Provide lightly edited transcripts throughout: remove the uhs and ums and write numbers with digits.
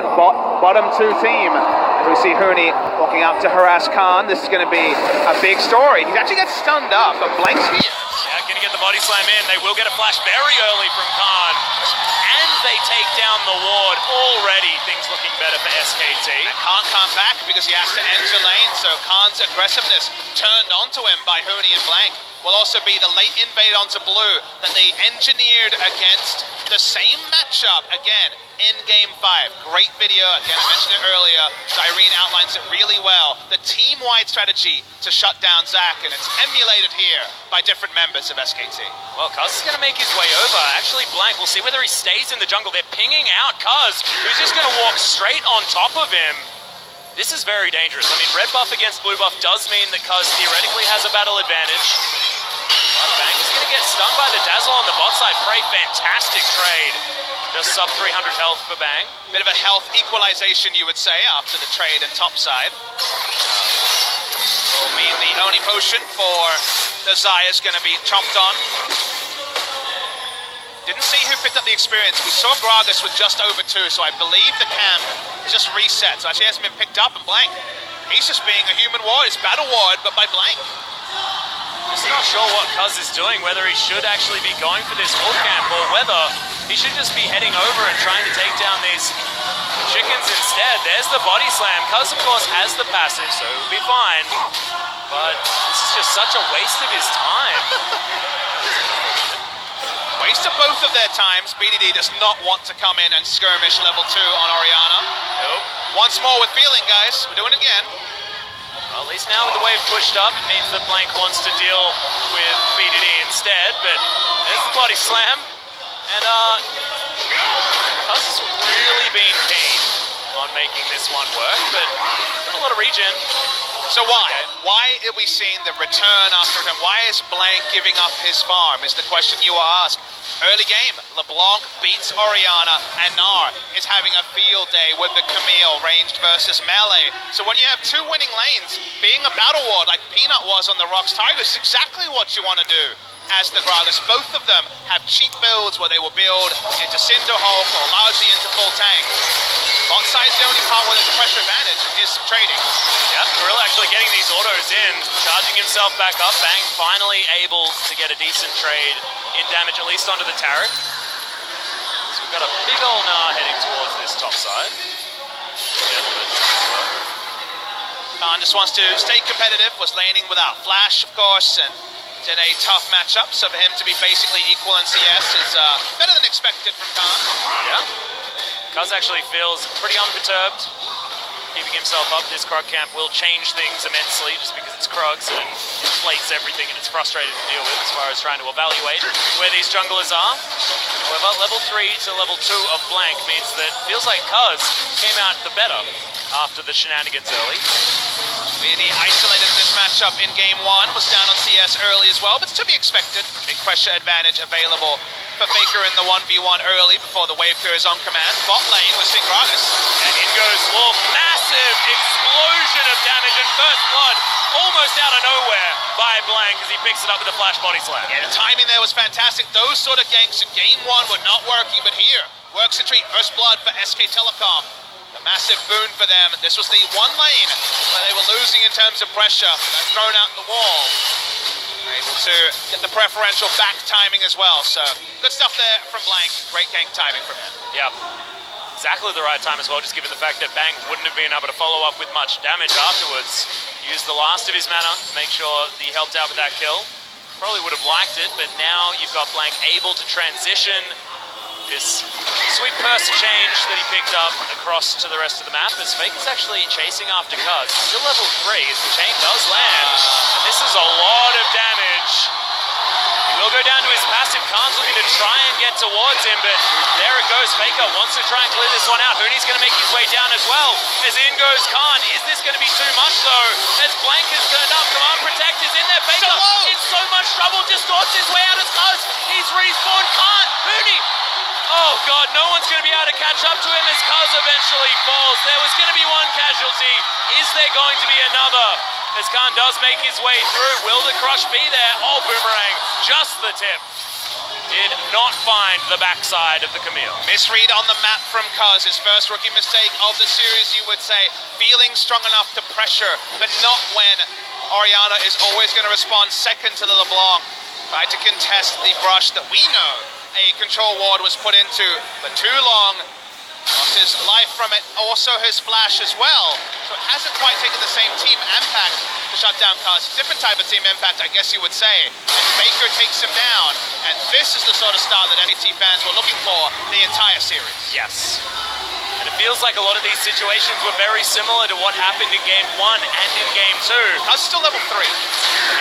Bottom two team. As we see Huni walking up to harass Khan. This is going to be a big story. He actually gets stunned up, but Blank's here. Yeah, going to get the body slam in. They will get a flash very early from Khan. And they take down the ward. Already things looking better for SKT. And Khan can't back because he has to enter lane, so Khan's aggressiveness turned onto him by Huni and Blank will also be the late invade onto blue that they engineered against the same matchup again in Game 5. Great video, again I mentioned it earlier, Irene outlines it really well. The team-wide strategy to shut down Zach, and it's emulated here by different members of SKT. Well, Cuz is going to make his way over. Actually, Blank, we'll see whether he stays in the jungle. They're pinging out Cuz, who's just going to walk straight on top of him. This is very dangerous. I mean, red buff against blue buff does mean that Cuz theoretically has a battle advantage. Bang is going to get stung by the Dazzle on the bot side. Prey, fantastic trade. Just sub 300 health for Bang. Bit of a health equalization, you would say, after the trade and top side. Will mean the only potion for the Zaya is going to be chomped on. Didn't see who picked up the experience. We saw Gragas with just over 2, so I believe the camp is just reset. So actually hasn't been picked up, and Blank, he's just being a human ward. It's battle ward, but by Blank. Just not sure what Cuz is doing, whether he should actually be going for this wolf camp or whether he should just be heading over and trying to take down these chickens instead. There's the body slam. Cuz, of course, has the passive, so he'll be fine. But this is just such a waste of his time. Waste of both of their times. BDD does not want to come in and skirmish level 2 on Orianna. Nope. Once more with feeling, guys. We're doing it again. Well, at least now with the wave pushed up, it means that Blank wants to deal with BDD instead, but there's the body slam. And Cuz has really been keen on making this one work, but a lot of regen. So why? Why are we seeing the return after him? Why is Blank giving up his farm is the question you will ask. Early game, LeBlanc beats Orianna, and Gnar is having a field day with the Camille ranged versus melee. So when you have 2 winning lanes, being a battle ward like Peanut was on the Rocks Tigers is exactly what you want to do. As the Gragas, both of them have cheap builds where they will build into Cinder Hulk or largely into full tank. Bot side's the only part where there's a pressure advantage is some trading. Yep, Gorilla actually getting these autos in, charging himself back up. Bang finally able to get a decent trade in damage, at least onto the turret. So we've got a big ol' Gnar heading towards this top side. Khan just wants to stay competitive, was laning without flash, of course, and in a tough matchup, so for him to be basically equal in CS is better than expected from Khan. Yeah. Cuz actually feels pretty unperturbed, keeping himself up. This Krug camp will change things immensely just because it's Krugs and it inflates everything and it's frustrating to deal with as far as trying to evaluate where these junglers are. However, level 3 to level 2 of Blank means that it feels like Cuz came out the better after the shenanigans early. Really isolated in this matchup in Game 1, was down on CS early as well, but it's to be expected. Big pressure advantage available for Faker in the 1v1 early before the wave clear is on command. Bot lane with Gragas. And in goes Wolf. Massive explosion of damage and first blood almost out of nowhere by Blank as he picks it up with a flash body slam. Yeah, the timing there was fantastic. Those sort of ganks in Game 1 were not working, but here, works a treat. First blood for SK Telecom. A massive boon for them. This was the one lane where they were losing in terms of pressure. That's thrown out the wall. Able to get the preferential back timing as well. So good stuff there from Blank. Great gank timing from him. Yeah. Exactly the right time as well, just given the fact that Bang wouldn't have been able to follow up with much damage afterwards. Used the last of his mana to make sure that he helped out with that kill. Probably would have liked it, but now you've got Blank able to transition this sweet purse change that he picked up across to the rest of the map as Fake is actually chasing after Cuz. Still level 3 as the chain does land. And this is a lot of damage. He will go down to his passive. Khan's looking to try and get towards him, but there it goes. Faker wants to try and clear this one out. Hooney's going to make his way down as well. As in goes Khan. Is this going to be too much though? As Blank has turned up. Command Protect is in there. Faker in so much trouble. Distorts his way out as Cuz. He's respawned. Khan. Hooney. Oh god, no one's going to be able to catch up to him as Cuz eventually falls. There was going to be one casualty. Is there going to be another? As Khan does make his way through. Will the crush be there? Oh, Boomerang. Just the tip. did not find the backside of the Camille. Misread on the map from Cuz, his first rookie mistake of the series, you would say. Feeling strong enough to pressure, but not when Oriana is always going to respond second to the LeBlanc. Tried to contest the brush that we know a control ward was put into, but too long. Lost his life from it, also his flash as well. So it hasn't quite taken the same team impact to shut down Cuz. Different type of team impact, I guess you would say. And Faker takes him down. And this is the sort of start that NET fans were looking for the entire series. Yes. And it feels like a lot of these situations were very similar to what happened in Game 1 and in Game 2. Cuz still level 3.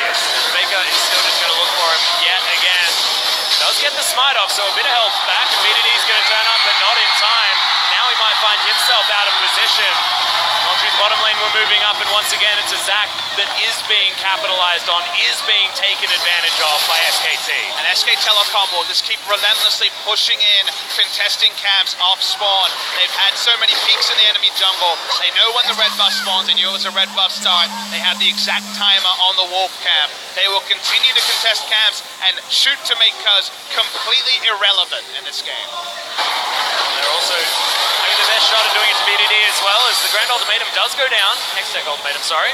Yes, Faker is still just going to look for him yet again. Does get the smite off, so a bit of health back. BDD is going to turn up, but not in time. Now he might find himself out of position. Longju's bottom lane we're moving up, and once again it's a Zac that is being capitalized on, is being taken advantage of by SKT. And SK Telecom will just keep relentlessly pushing in, contesting camps off spawn. They've had so many peaks in the enemy jungle. They know when the red buff spawns, they knew it was a red buff start. They have the exact timer on the wolf camp. They will continue to contest camps and shoot to make Cuz completely irrelevant in this game. They're also having the best shot at doing it to BDD as well, as the Grand Ultimatum does go down. Hextech Ultimatum, sorry.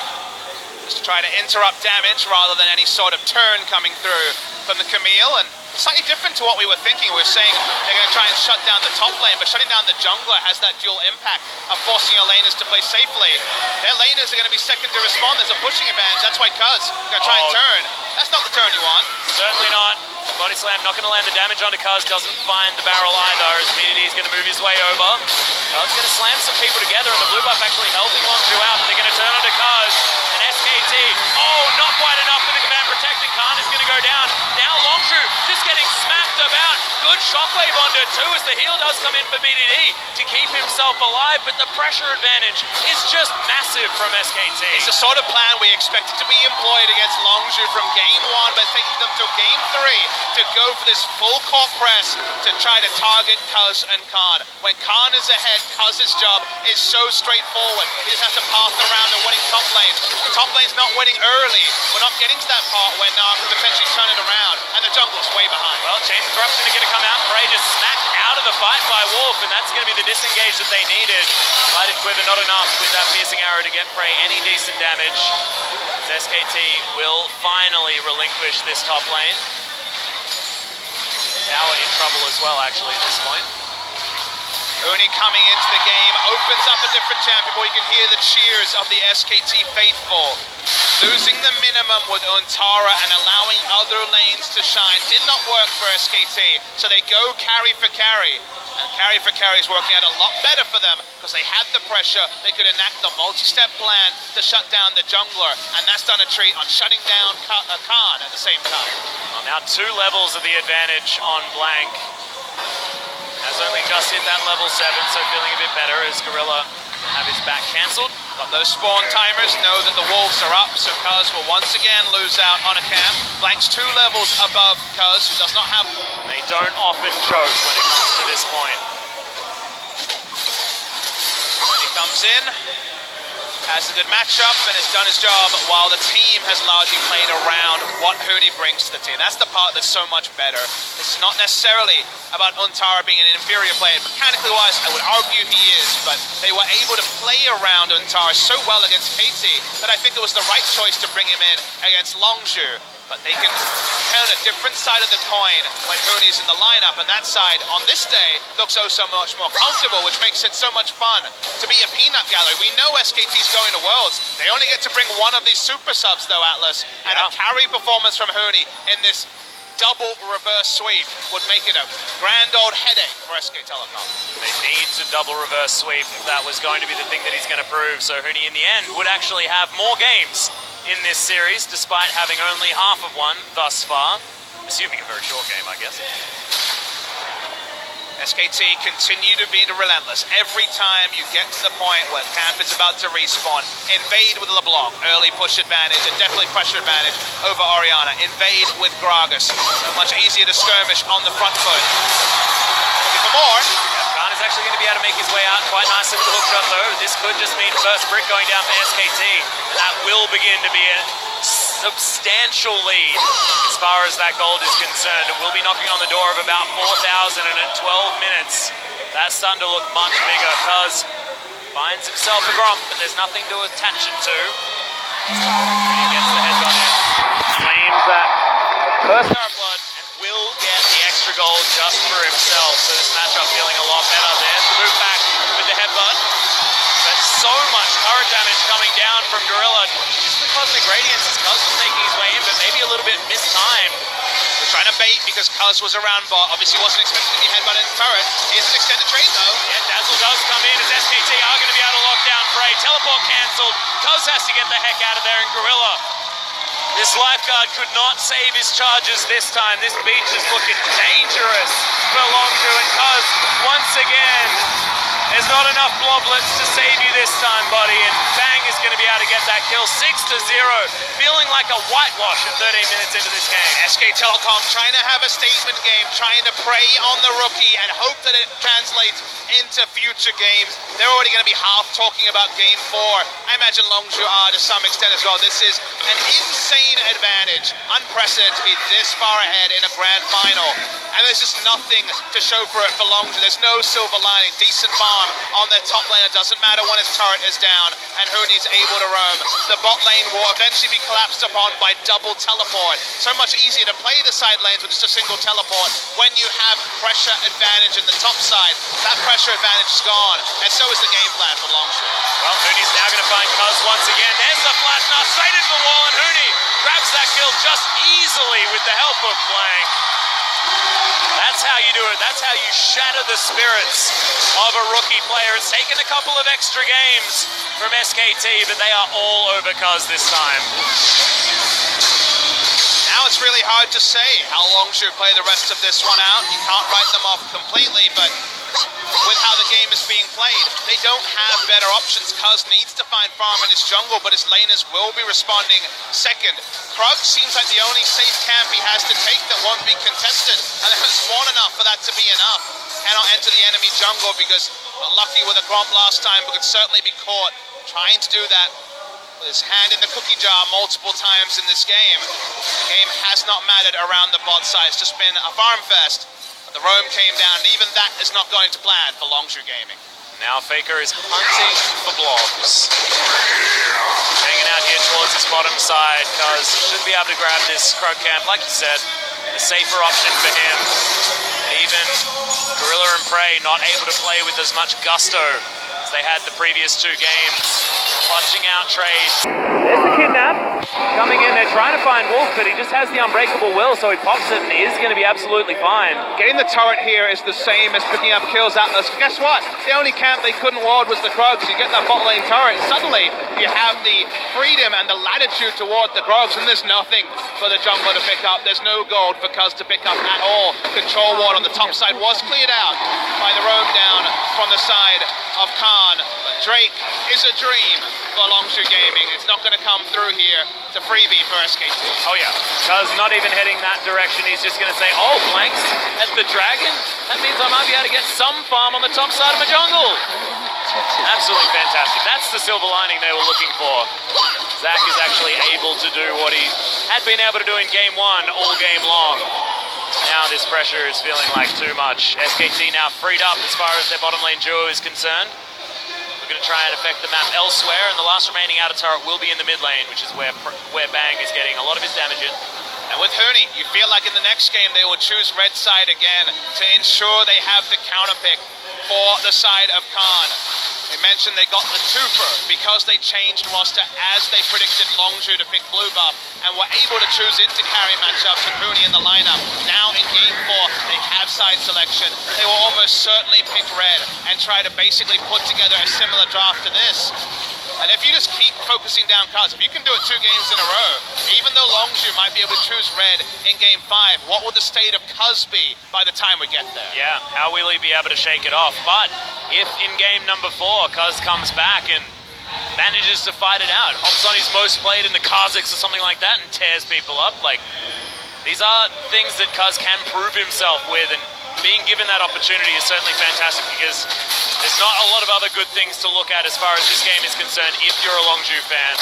Just to try to interrupt damage rather than any sort of turn coming through from the Camille, and slightly different to what we were thinking. We were saying they're going to try and shut down the top lane, but shutting down the jungler has that dual impact of forcing your laners to play safely. Their laners are going to be second to respond. There's a pushing advantage. That's why Cuz is going to try and turn. That's not the turn you want. Certainly not. Body slam not going to land the damage onto Cuz, doesn't find the barrel either, as BDD is going to move his way over. Cuz going to slam some people together, and the blue buff actually helping Longju out, and they're going to turn onto Cuz. And SKT, oh, not quite enough for the command protecting. Khan is going to go down. Now Longju just getting smacked about. Good shockwave onto two as the heal does come in for BDD to keep himself alive, but the pressure advantage is just massive from SKT. It's the sort of plan we expected to be employed against Longju from Game 1, but taking them to Game 3 to go for this full court press to try to target Cuz and Khan. When Khan is ahead, Cuz's job is so straightforward. He just has to path around and winning top lanes. The top lane's not winning early. We're not getting to that part where Nar can potentially turn it around, and the jungle's way behind. Well, Chain of Corruption are going to come out. Prey just smacked out of the fight by Wolf, and that's going to be the disengage that they needed. Lighted Quiver, not enough with that piercing arrow to get Prey any decent damage. SKT will finally relinquish this top lane. Tower in trouble as well, actually, at this point. Uni coming into the game, opens up a different champion, but you can hear the cheers of the SKT faithful. Losing the minimum with Untara and allowing other lanes to shine did not work for SKT, so they go carry for carry. And carry for carry is working out a lot better for them because they had the pressure. They could enact the multi-step plan to shut down the jungler, and that's done a treat on shutting down Khan at the same time. Well, now 2 levels of the advantage on Blank. Has only just hit that level 7, so feeling a bit better as Gorilla will have his back cancelled. But those spawn timers know that the wolves are up, so Cuz will once again lose out on a camp. Blank's 2 levels above Cuz, who does not have... They don't often choke when it comes to this point. He comes in, has a good matchup, and has done his job, while the team has largely played around what Hootie brings to the team. That's the part that's so much better. It's not necessarily about Untara being an inferior player. Mechanically wise, I would argue he is, but they were able to play around Untara so well against KT that I think it was the right choice to bring him in against Longju. But they can turn a different side of the coin when Hooney's in the lineup, and that side on this day looks oh so much more comfortable, which makes it so much fun to be a peanut gallery. We know SKT's going to Worlds. They only get to bring one of these super subs though, Atlas, and a carry performance from Hooney in this double reverse sweep would make it a grand old headache for SK Telecom. They need to double reverse sweep. That was going to be the thing that he's going to prove. So Hooney in the end would actually have more games in this series, despite having only half of one thus far. Assuming a very short game, I guess. SKT continue to be relentless. Every time you get to the point where camp is about to respawn, invade with LeBlanc, early push advantage and definitely pressure advantage over Oriana. Invade with Gragas, so much easier to skirmish on the front foot. Looking for more. Khan is actually going to be able to make his way out quite nicely with the hookshot though. This could just mean first brick going down for SKT. And that will begin to be a substantial lead as far as that gold is concerned. And we'll be knocking on the door of about 4,000 and in 12 minutes. That's starting to look much bigger. Cuz finds himself a gromp, but there's nothing to attach it to. He gets the headshot in. Claims that first Blood and will get the extra gold just for himself. So this matchup feeling a lot better. There's the move back with the headbutt. But so much turret damage coming down from Gorilla. Just the cosmic radiance as Cuz was making his way in, but maybe a little bit mistimed. We're trying to bait because Cuz was around bot. Obviously wasn't expected to be headbutted in the turret. Here's an extended trade though. Yeah, Dazzle does come in as SKT are going to be able to lock down Frey. Teleport cancelled. Cuz has to get the heck out of there, and Gorilla. This lifeguard could not save his charges this time. This beach is looking dangerous for Longju, and Cuz, once again, there's not enough bloblets to save you this time, buddy, and Bang is going to be able to get that kill. 6-0, feeling like a whitewash at 13 minutes into this game. SK Telecom trying to have a statement game, trying to prey on the rookie and hope that it translates into future games. They're already going to be half talking about game 4. I imagine Longju are to some extent as well. This is an insane advantage, unprecedented to be this far ahead in a grand final. And there's just nothing to show for it for Longju. There's no silver lining. Decent farm on their top lane. It doesn't matter when his turret is down and Huni's able to roam. The bot lane will eventually be collapsed upon by double teleport. So much easier to play the side lanes with just a single teleport when you have pressure advantage in the top side. That pressure advantage is gone, and so is the game plan for Longju. Well, Huni's now going to find Cuz once again. There's the flash now, straight into the wall, and Huni grabs that kill just easily with the help of Blank. That's how you do it. That's how you shatter the spirits of a rookie player. It's taken a couple of extra games from SKT, but they are all over Cuz this time. Now it's really hard to say how Longju play the rest of this one out. You can't write them off completely, but with how the game is being played, they don't have better options. Cuz needs to find farm in his jungle, but his laners will be responding second. Krug seems like the only safe camp he has to take that won't be contested, and they haven't spawned enough for that to be enough. Cannot enter the enemy jungle because lucky with a gromp last time, but could certainly be caught trying to do that with his hand in the cookie jar multiple times in this game. The game has not mattered around the bot side. It's just been a farm fest. The roam came down, and even that is not going to plan for Longju Gaming. Now Faker is hunting for blobs. Hanging out here towards his bottom side, Cuz should be able to grab this Krug camp, like you said, a safer option for him. And even Gorilla and Prey not able to play with as much gusto as they had the previous 2 games. Clutching out trades. There's the kidnap. Coming in, they're trying to find Wolf, but he just has the unbreakable will, so he pops it and he is going to be absolutely fine. Getting the turret here is the same as picking up kills Atlas. Guess what? The only camp they couldn't ward was the Krugs. You get that bot lane turret, suddenly you have the freedom and the latitude to ward the Krugs, and there's nothing for the jungler to pick up. There's no gold for Cuz to pick up at all. Control ward on the top side was cleared out by the roam down from the side of Khan. But Drake is a dream for Longju Gaming. It's not going to come through here. It's a freebie for SKT. Oh yeah, Cuz not even heading that direction. He's just going to say, oh, Blanks at the dragon? That means I might be able to get some farm on the top side of my jungle. Absolutely fantastic. That's the silver lining they were looking for. Zach is actually able to do what he had been able to do in game 1 all game long. Now this pressure is feeling like too much. SKT now freed up as far as their bottom lane duo is concerned. We're going to try and affect the map elsewhere, and the last remaining outer turret will be in the mid lane, which is where Bang is getting a lot of his damage in. And with Huni, you feel like in the next game they will choose red side again to ensure they have the counter pick for the side of Khan. They mentioned they got the twofer because they changed roster as they predicted Longju to pick blue buff and were able to choose into carry matchups with Huni in the lineup. Now in game 4, they have side selection. They will almost certainly pick red and try to basically put together a similar draft to this. And if you just keep focusing down Cuz, if you can do it 2 games in a row, even though Longju might be able to choose red in game 5, what will the state of Cuz be by the time we get there? Yeah, how will he be able to shake it off? But if in game number 4, Cuz comes back and manages to fight it out, hops on his most played in the Kazakhs or something like that and tears people up, like, these are things that Cuz can prove himself with and being given that opportunity is certainly fantastic because there's not a lot of other good things to look at as far as this game is concerned if you're a Longzhu fan.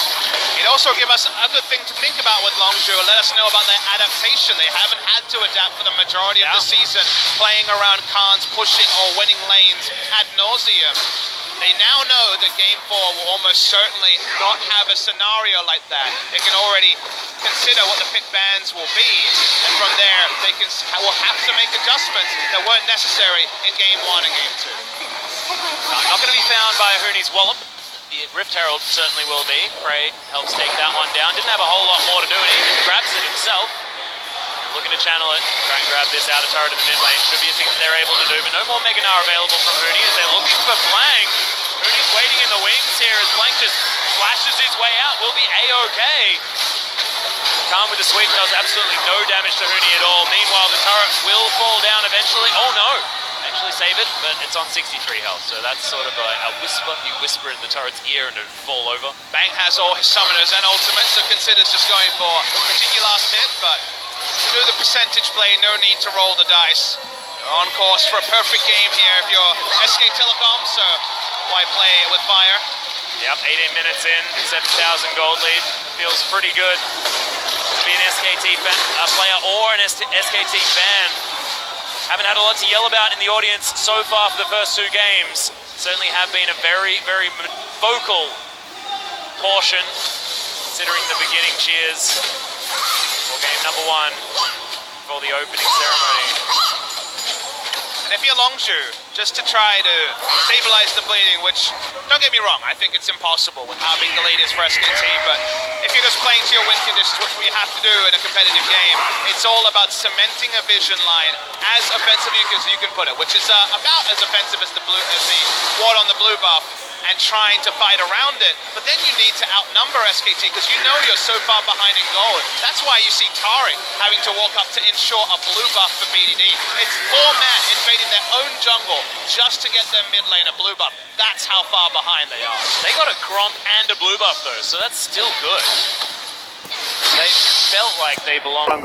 It also gives us a good thing to think about with Longzhu and let us know about their adaptation. They haven't had to adapt for the majority of the season, playing around Khans, pushing or winning lanes ad nauseum. They now know that Game 4 will almost certainly not have a scenario like that. They can already consider what the pick bans will be, and from there they will have to make adjustments that weren't necessary in Game 1 and Game 2. Not going to be found by Huni's Wallop. The Rift Herald certainly will be. Prey helps take that one down. Didn't have a whole lot more to do, and he even grabs it himself. Looking to channel it, try and grab this outer turret in the mid lane. Should be a thing that they're able to do, but no more Mega Gnar available from Huni as they're looking for Blank. Huni's waiting in the wings here as Blank just flashes his way out. Will be A-OK. Khan with the sweep does absolutely no damage to Huni at all. Meanwhile, the turret will fall down eventually. Oh no! Actually save it, but it's on 63 health, so that's sort of a whisper. You whisper in the turret's ear and it would fall over. Bang has all his summoners and ultimates, so considers just going for a cheeky last hit, but to do the percentage play, no need to roll the dice. You're on course for a perfect game here if you're SK Telecom, so why play it with fire? Yep, 18 minutes in, 7,000 gold lead. Feels pretty good to be an SKT fan, player or an SKT fan. Haven't had a lot to yell about in the audience so far for the first two games. Certainly have been a very, very vocal portion, considering the beginning cheers for game number 1 for the opening ceremony. And if you're Longzhu, just to try to stabilize the bleeding, which, don't get me wrong, I think it's impossible with how big the lead is for SKT, but if you're just playing to your win conditions, which we have to do in a competitive game, it's all about cementing a vision line as offensively as you can put it, which is about as offensive as the ward on the blue buff, and trying to fight around it. But then you need to outnumber SKT because you know you're so far behind in gold. That's why you see Taric having to walk up to ensure a blue buff for BDD. It's 4 men invading their own jungle just to get their mid lane a blue buff. That's how far behind they are. They got a Gromp and a blue buff though, so that's still good. They felt like they belonged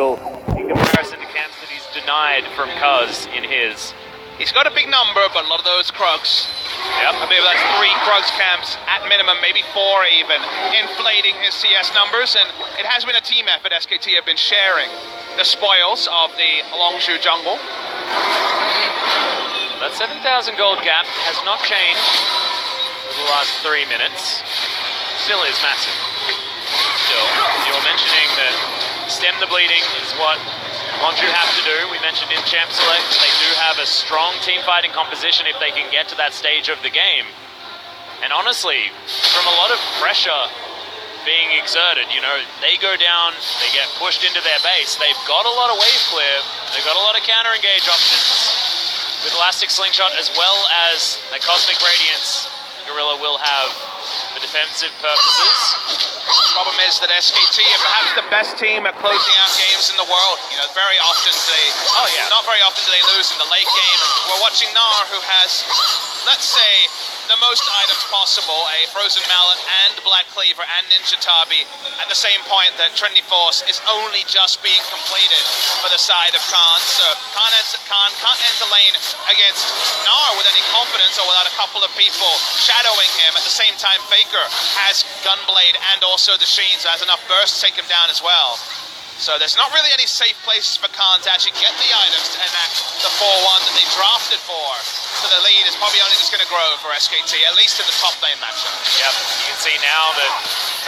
in comparison to camps that he's denied from Cuz in his. He's got a big number, but a lot of those Krugs. Yep. I believe that's 3 Krugs camps at minimum, maybe 4 even, inflating his CS numbers, and it has been a team effort. SKT have been sharing the spoils of the Longzhu jungle. That 7,000 gold gap has not changed for the last 3 minutes. Still is massive. Still, you were mentioning that stem the bleeding is what Longzhu have to do. We mentioned in Champ Select, they do have a strong team fighting composition if they can get to that stage of the game. And honestly, from a lot of pressure being exerted, you know, they go down, they get pushed into their base. They've got a lot of wave clear, they've got a lot of counter engage options with Elastic Slingshot as well as a Cosmic Radiance. Gorilla will have for defensive purposes. The problem is that SKT are perhaps the best team at closing out games in the world. You know, very often not very often do they lose in the late game. We're watching Gnar, who has, let's say, the most items possible, a Frozen Mallet and Black Cleaver and Ninja Tabi, at the same point that Trinity Force is only just being completed for the side of Khan. So Khan can't enter lane against Gnar with any confidence or without a couple of people shadowing him. At the same time, Faker has Gunblade and also the Sheen, so has enough burst to take him down as well. So there's not really any safe places for Khan to actually get the items to enact the 4-1 that they drafted for. So the lead is probably only just going to grow for SKT, at least in the top lane matchup. Yep, you can see now that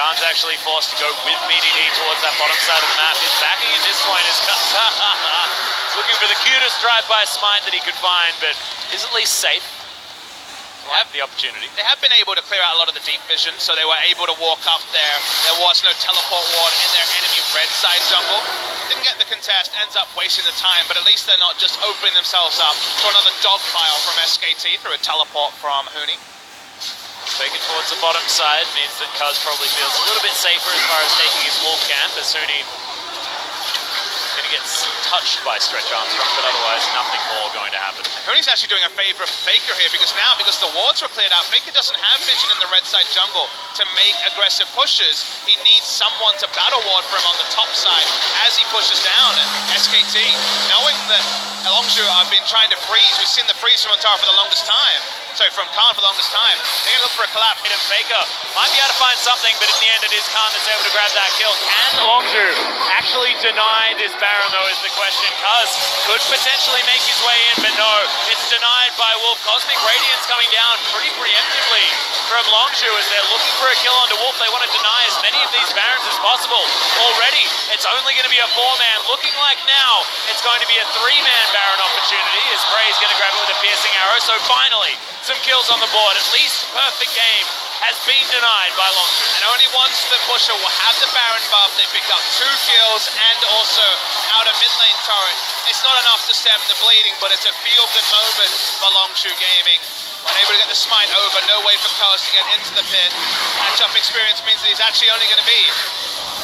Khan's actually forced to go with BDD towards that bottom side of the map. His backing at this point is he's looking for the cutest drive-by smite that he could find, but is at least safe. Have the opportunity. They have been able to clear out a lot of the deep vision, so they were able to walk up there. There was no teleport ward in their enemy red side jungle. Didn't get the contest, ends up wasting the time, but at least they're not just opening themselves up for another dogpile from SKT through a teleport from Huni. Taken towards the bottom side means that Cuz probably feels a little bit safer as far as taking his wolf camp, as Huni gonna get touched by Stretch Armstrong, but otherwise nothing more going to happen. Hooney's actually doing a favor for Faker here because the wards were cleared out. Faker doesn't have vision in the red side jungle to make aggressive pushes. He needs someone to battle ward for him on the top side as he pushes down. And SKT, knowing that Longzhu have been trying to freeze, we've seen the freeze from Antara for the longest time. So from Khan for the longest time, they're going to look for a collapse. And Faker might be able to find something, but in the end it is Khan that's able to grab that kill. Can Longzhu actually deny this Baron though is the question. Cuz could potentially make his way in, but no, it's denied by Wolf. Cosmic Radiance coming down pretty preemptively from Longzhu as they're looking for a kill onto Wolf. They want to deny as many of these Barons as possible. Already, it's only going to be a 4-man. Looking like now, it's going to be a 3-man Baron opportunity as Prey's going to grab it with a piercing arrow. So finally, some kills on the board. At least perfect game has been denied by Longzhu. And only once the pusher will have the Baron buff, they pick up 2 kills and also out of mid lane turret. It's not enough to stem the bleeding, but it's a feel-good moment for Longzhu Gaming. Unable to get the smite over, no way for Kaz to get into the pit. Matchup experience means that he's actually only going to be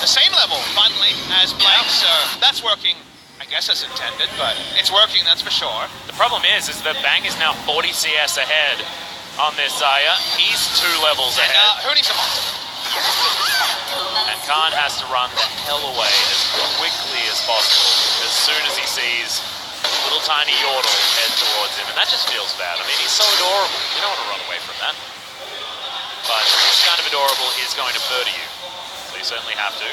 the same level, finally, as Blank, so that's working, I guess, as intended, but it's working, that's for sure. The problem is that Bang is now 40 CS ahead on this Zaya. He's 2 levels ahead. And Hooney's a monster. And Khan has to run the hell away as quickly as possible as soon as he sees little tiny Yordle head towards him, and that just feels bad. I mean, he's so adorable. You don't want to run away from that. But this kind of adorable is going to murder you, so you certainly have to.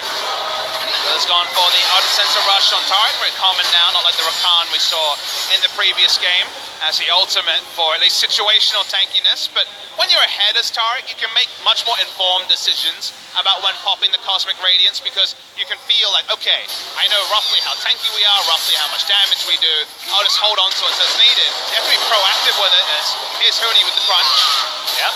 Has gone for the Ardent Sensor Rush on turret, very common now, not like the Rakan we saw in the previous game, as the ultimate for at least situational tankiness. But when you're ahead as turret, you can make much more informed decisions about when popping the Cosmic Radiance, because you can feel like, okay, I know roughly how tanky we are, roughly how much damage we do, I'll just hold on to it as needed. You have to be proactive with it, as here's Hooney with the crunch. Yep.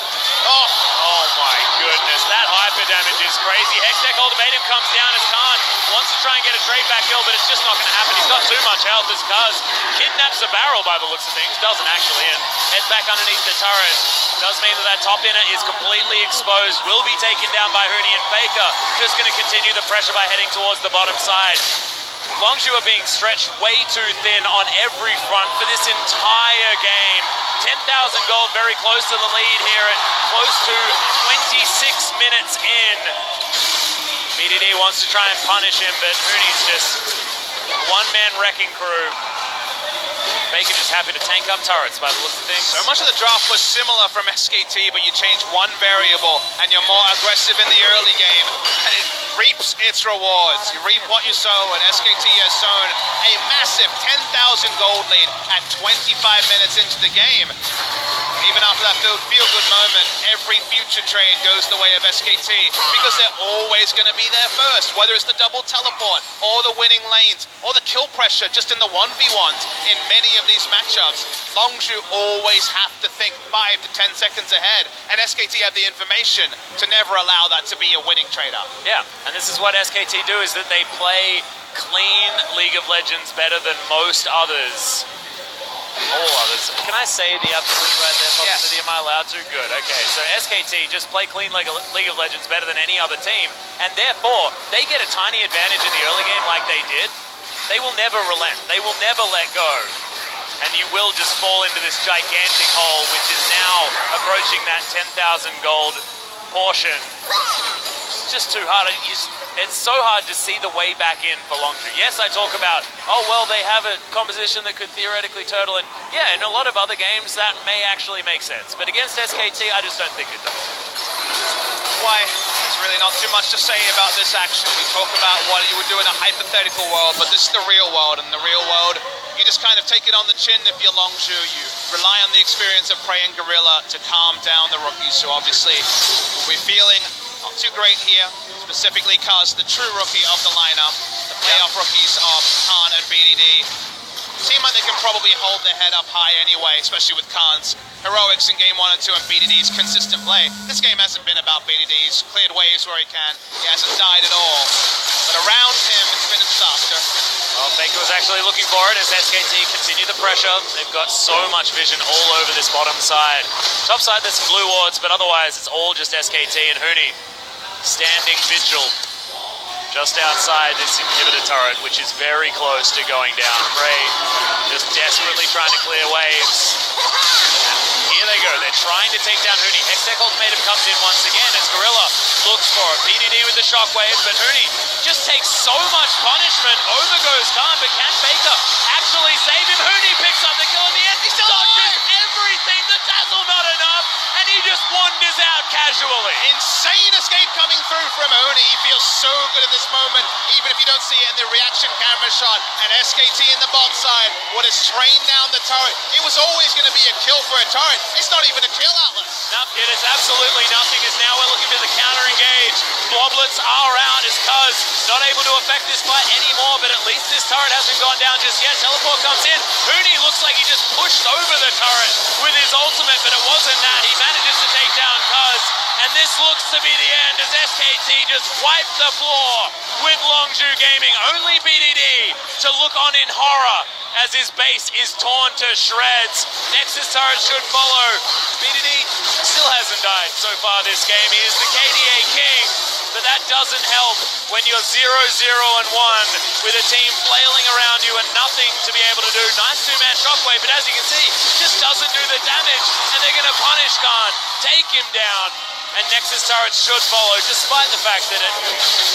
Oh my goodness, that hyper damage is crazy. Hextech Ultimatum comes down as Khan wants to try and get a trade back kill, but it's just not going to happen. He's got too much health as Kaz kidnaps the barrel by the looks of things. Doesn't actually, and heads back underneath the turret. Does mean that top inner is completely exposed. Will be taken down by Hooney, and Faker just going to continue the pressure by heading towards the bottom side. Longzhu are being stretched way too thin on every front for this entire game. 10,000 gold, very close to the lead here at close to 26 minutes in. BDD wants to try and punish him, but Hooney's just one-man wrecking crew. Faker just happy to tank up turrets by the looks of things. So much of the draft was similar from SKT, but you change one variable and you're more aggressive in the early game, and it reaps its rewards. You reap what you sow, and SKT has sown a massive 10,000 gold lead at 25 minutes into the game. Even after that feel-good moment, every future trade goes the way of SKT because they're always going to be there first, whether it's the double teleport or the winning lanes or the kill pressure just in the 1v1s in many of these matchups. Longzhu always have to think 5 to 10 seconds ahead, and SKT have the information to never allow that to be a winning trade-up. Yeah, and this is what SKT do, is that they play clean League of Legends better than most others. All others. Can I say the absolute right there, Fox? Yes. Am I allowed to? Good. Okay, so SKT just play clean League of Legends better than any other team, and therefore they get a tiny advantage in the early game like they did. They will never relent. They will never let go. And you will just fall into this gigantic hole, which is now approaching that 10,000 gold portion. It's just too hard. It's so hard to see the way back in for Longzhu. Yes, I talk about, oh, well, they have a composition that could theoretically turtle, and yeah, in a lot of other games, that may actually make sense. But against SKT, I just don't think it does. Why, there's really not too much to say about this action. We talk about what you would do in a hypothetical world, but this is the real world, and in the real world, you just kind of take it on the chin if you're Longzhu. You rely on the experience of Prey and Gorilla to calm down the rookies, who obviously will be feeling not too great here, specifically Kaz, the true rookie of the lineup, the playoff rookies of Khan and BDD. Seem like they can probably hold their head up high anyway, especially with Khan's heroics in game 1 and 2 and BDD's consistent play. This game hasn't been about BDD. He's cleared waves where he can. He hasn't died at all. But around him, it's been a disaster. Well, Faker was actually looking for it as SKT continue the pressure. They've got so much vision all over this bottom side. Top side, there's some blue wards, but otherwise it's all just SKT and Hooney standing vigil. just outside this inhibitor turret, which is very close to going down. Prey just desperately trying to clear waves. Here they go, they're trying to take down Huni. Hextech Ultimatum comes in once again as Gorilla looks for it. PDD with the shockwave, but Huni just takes so much punishment. Over goes Khan, but can Faker actually save him? Huni picks up the kill in the end. He dodges everything. The dazzle not enough, and he just wanders out casually. Insane escape coming through from Oni. He feels so good in this moment, even if you don't see it in the reaction camera shot. And SKT in the bot side would have trained down the turret. It was always going to be a kill for a turret. It's not even a kill, Atlas. No, it is absolutely nothing, as now we're looking for the counter engage. Bloblets are out as Cuz not able to affect this fight anymore, but at least this turret hasn't gone down just yet. Teleport comes in. Huni looks like he just pushed over the turret with his ultimate, but it wasn't that. He manages to take down Cuz, and this looks to be the end as SKT just wiped the floor with Longzhu Gaming. Only BDD to look on in horror as his base is torn to shreds. Nexus turret should follow. BDD still hasn't died so far this game. He is the KDA king, but that doesn't help when you're 0-0-1 with a team flailing around you and nothing to be able to do. Nice two-man shockwave, but as you can see, just doesn't do the damage, and they're going to punish Khan, take him down, and Nexus turrets should follow, despite the fact that it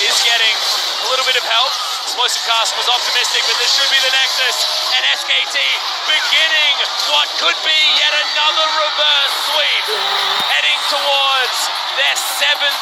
is getting a little bit of help. Explosive Cast was optimistic, but this should be the Nexus, and SKT beginning what could be yet another reverse sweep, heading towards their 7th